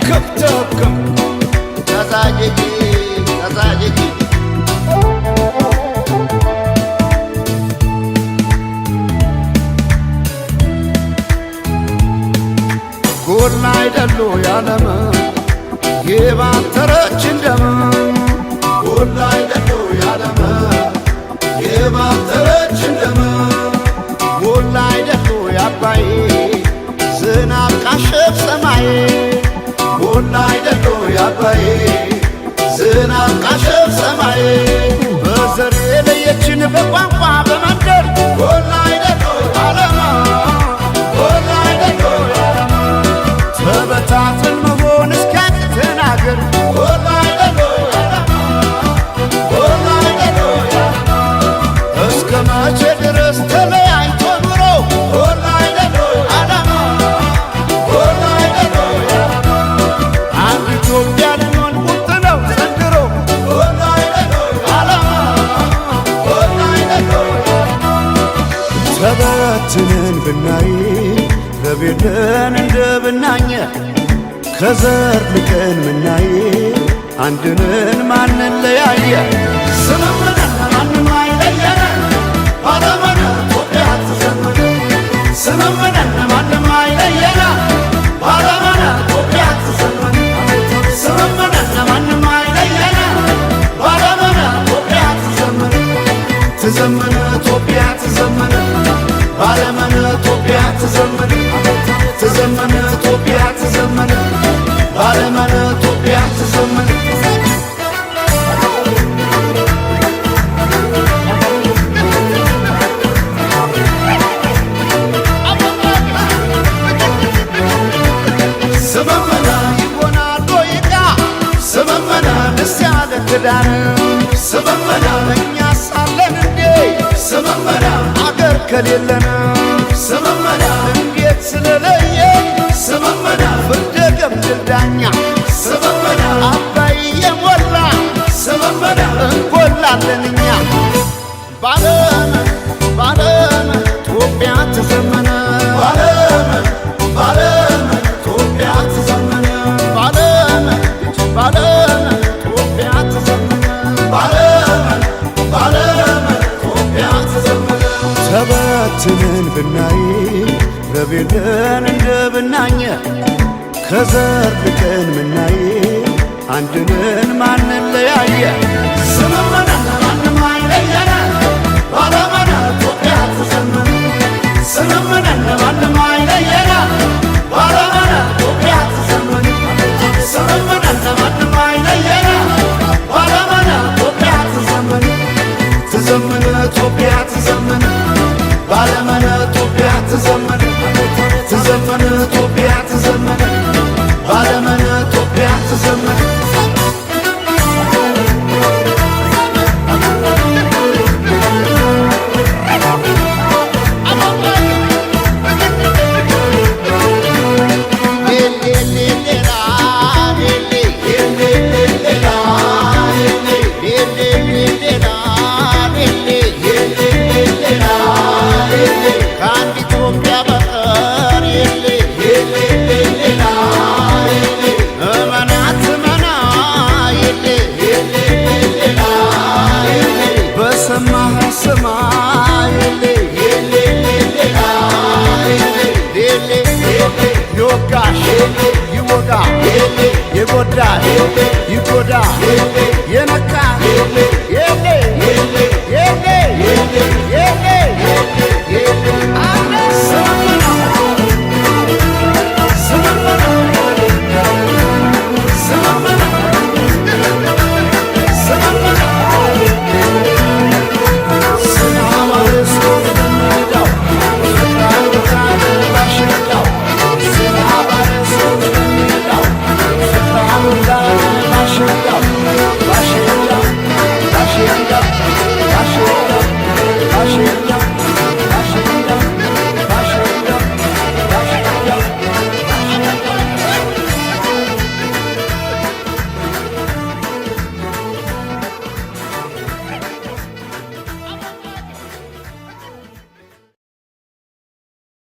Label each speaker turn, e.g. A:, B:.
A: ክፍትክም ተዛጅጂ ተዛጅጂ ጎላ አይደሉ ያለም የባተረች እንደም ጎላ አይደሉ ያለም የባተረች እንደም ጎላ አይደሉ ያባይ ዝናብ ካሸፍ ሰማይ ጎላ አይደሉ ያባይ ዝናብ ካሸፍ ሰማይ በዘር የለየችን በቋንቋ በመንደር ጎላ አይደሉ ያለማ ጎላ አይደሉ ያለማ ተበታትን መሆን እስኪያቅተን አገር ጎላ አይደሉ ያለማ ጎላ አይደሉ ያለማ እስከ መቼ ድረስ ተለያይቶ ኑሮ ጎላ አይደሉ ያለማ ጎላ አይደሉ ያለማ አንድ ኢትዮጵያ ልንሆን ቁርጥ ነው ዘንድሮ ጎላ አይደሉ ያለማ ጎላ አይደሉ ያለማ ተበትነን ብናይ ረቤለን እንደ ብናኘ ከዘር ልቀን ምናይ አንድንን ማንን ለያየ ስምምነን ማንም አይለየነ ባለመነ ኢትዮጵያ ትዘምር ስምምነን ማንም አይለየነ ባለመነ ኢትዮጵያ ትዘምር ስምምነን ማንም አይለየነ ባለመነ ኢትዮጵያ ትዘምር ትዘምር ኢትዮጵያ ትዘምር ባለመነ ኢትዮጵያ ትዘምር ትዘምር ኢትዮጵያ ትዘምር ባለመነ ኢትዮጵያ ትዘምር ስመመና ይሆናል ዶይቃ ስመመና ደስ ያለ ክዳን ስመመና እኛ ሳለን እንዴ ስመመና አገር ከሌለን ስመመና እንዴት ስለለየ ስመመና ፍርደ ገምድል ዳኛ ስመመና አባይ የሞላ ስመመና እንጎላለን እኛ ባለመን ባለመን ኢትዮጵያ ትዘመነ ባለመን ባለመን ኢትዮጵያ ትዘመነ ባለመን ባለመን ኢትዮጵያ ትዘመነ ባለመን ባለመን ኢትዮጵያ ትዘመነ ተበትነን ብናይ ረቤለን እንደ ብናኘ ከዘር ልቀን ምናይ አንድንን ማንን ለያየ ስምምነን ማንም አይለየነ ባለመነ ኢትዮጵያ ትዘምር ስምምነን ማንም አይለየነ ባለመነ ኢትዮጵያ ትዘምር ስምምነን ማንም አይለየነ ባለመነ ኢትዮጵያ ትዘምር ትዘምር ኢትዮጵያ ትዘምር ባለመነ ኢትዮጵያ ትዘምር ትዘምር ኢትዮጵያ ትዘምር ባለመነ ኢትዮጵያ ትዘምር የጎዳ ይጎዳ የነካ የሌ የሌ የሌ